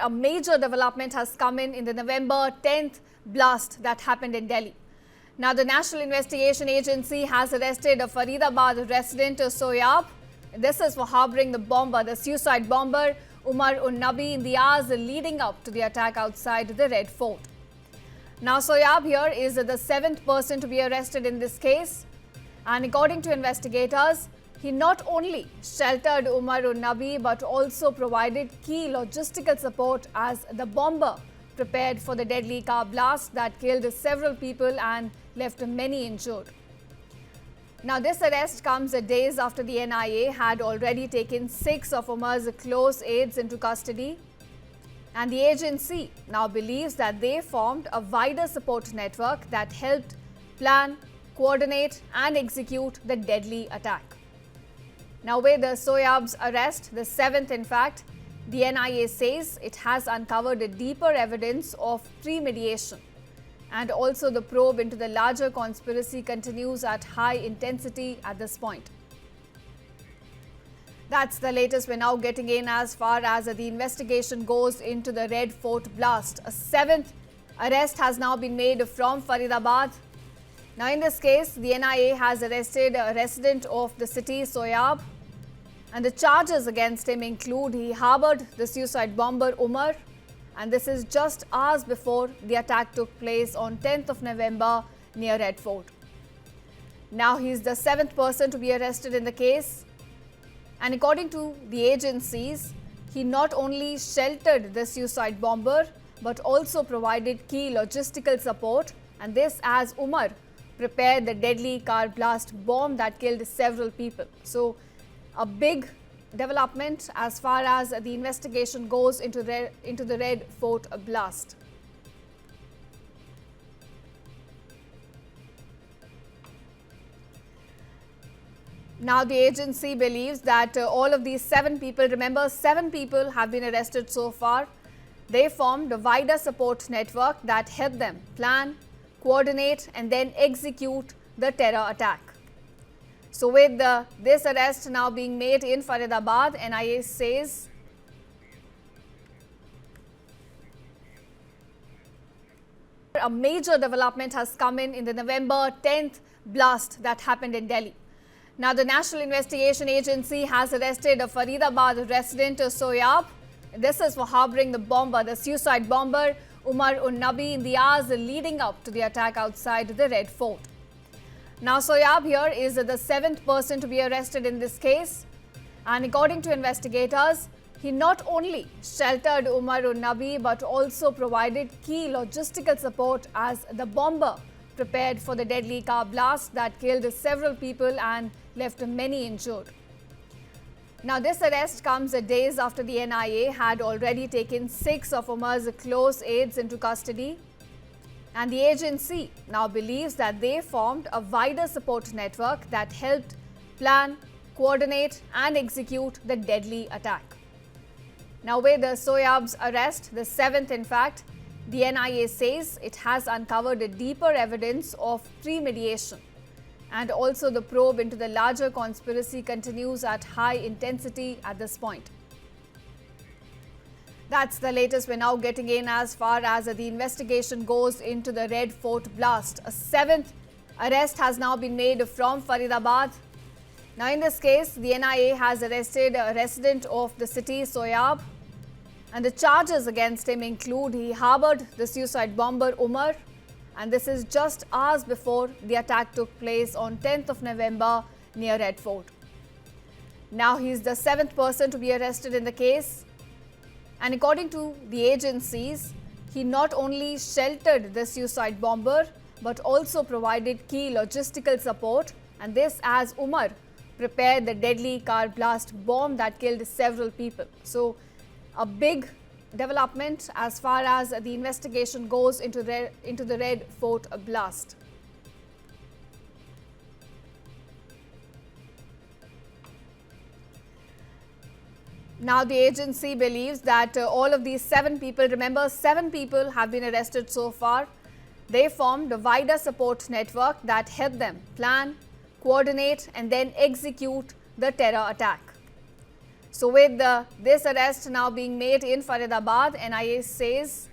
A major development has come in the November 10th blast that happened in Delhi. Now, the National Investigation Agency has arrested a Faridabad resident, Soyab. This is for harboring the suicide bomber, Umar Un-Nabi, in the hours leading up to the attack outside the Red Fort. Now, Soyab here is the seventh person to be arrested in this case. And according to investigators, he not only sheltered Umar Un-Nabi but also provided key logistical support as the bomber prepared for the deadly car blast that killed several people and left many injured. Now, this arrest comes days after the NIA had already taken 6 of Umar's close aides into custody. And the agency now believes that they formed a wider support network that helped plan, coordinate and execute the deadly attack. Now, with the Soyab's arrest, the 7th in fact, the NIA says it has uncovered deeper evidence of premeditation. And also the probe into the larger conspiracy continues at high intensity at this point. That's the latest we're now getting in as far as the investigation goes into the Red Fort blast. A 7th arrest has now been made from Faridabad. Now, in this case, the NIA has arrested a resident of the city, Soyab. And the charges against him include he harbored the suicide bomber Umar, and this is just hours before the attack took place on 10th of November near Red Fort. Now, he is the 7th person to be arrested in the case. And according to the agencies, he not only sheltered the suicide bomber but also provided key logistical support, and this as Umar prepared the deadly car blast bomb that killed several people. So, a big development as far as the investigation goes into the Red Fort blast. Now, the agency believes that all of these 7 people, remember 7 people have been arrested so far. They formed a wider support network that helped them plan, coordinate and then execute the terror attack. So, with this arrest now being made in Faridabad, NIA says a major development has come in the November 10th blast that happened in Delhi. Now, the National Investigation Agency has arrested a Faridabad resident, Soyab. This is for harboring the suicide bomber, Umar Un-Nabi, in the hours leading up to the attack outside the Red Fort. Now, Soyab here is the 7th person to be arrested in this case. And according to investigators, he not only sheltered Umar Un-Nabi but also provided key logistical support as the bomber prepared for the deadly car blast that killed several people and left many injured. Now, this arrest comes days after the NIA had already taken 6 of Umar's close aides into custody. And the agency now believes that they formed a wider support network that helped plan, coordinate and execute the deadly attack. Now, with the Soyab's arrest, the 7th in fact, the NIA says it has uncovered deeper evidence of premeditation. And also the probe into the larger conspiracy continues at high intensity at this point. That's the latest we're now getting in as far as the investigation goes into the Red Fort blast. A 7th arrest has now been made from Faridabad. Now, in this case, the NIA has arrested a resident of the city, Soyab. And the charges against him include he harbored the suicide bomber Umar, and this is just hours before the attack took place on 10th of November near Red Fort. Now, he is the 7th person to be arrested in the case. And according to the agencies, he not only sheltered the suicide bomber but also provided key logistical support, and this as Umar prepared the deadly car blast bomb that killed several people. So, a big development as far as the investigation goes into the Red Fort blast. Now, the agency believes that all of these 7 people, remember 7 people have been arrested so far. They formed a wider support network that helped them plan, coordinate and then execute the terror attack. So with this arrest now being made in Faridabad, NIA says